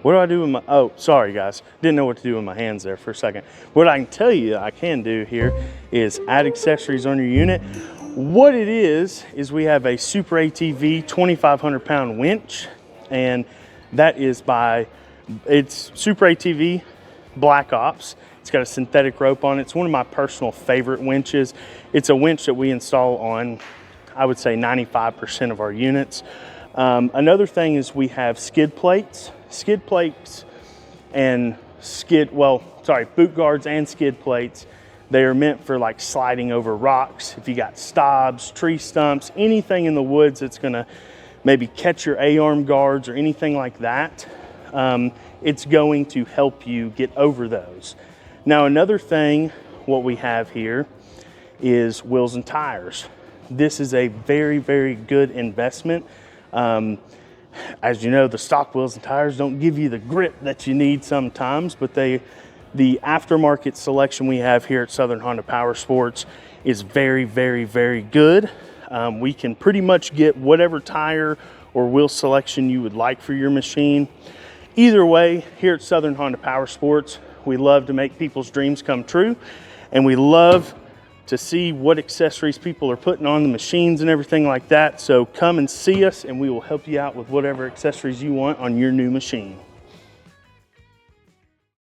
What do I do with my, oh, sorry guys. Didn't know what to do with my hands there for a second. What I can tell you I can do here is add accessories on your unit. What it is we have a Super ATV 2,500 pound winch, and that is it's Super ATV Black Ops. It's got a synthetic rope on it. It's one of my personal favorite winches. It's a winch that we install on, I would say, 95% of our units. Another thing is we have skid plates and boot guards and skid plates. They are meant for like sliding over rocks. If you got stobs, tree stumps, anything in the woods that's gonna maybe catch your A-arm guards or anything like that, it's going to help you get over those. Now, another thing, what we have here is wheels and tires. This is a very, very good investment. As you know, the stock wheels and tires don't give you the grip that you need sometimes, but the aftermarket selection we have here at Southern Honda Powersports is very, very, very good. We can pretty much get whatever tire or wheel selection you would like for your machine. Either way, here at Southern Honda Powersports, we love to make people's dreams come true, and we love to see what accessories people are putting on the machines and everything like that. So come and see us, and we will help you out with whatever accessories you want on your new machine.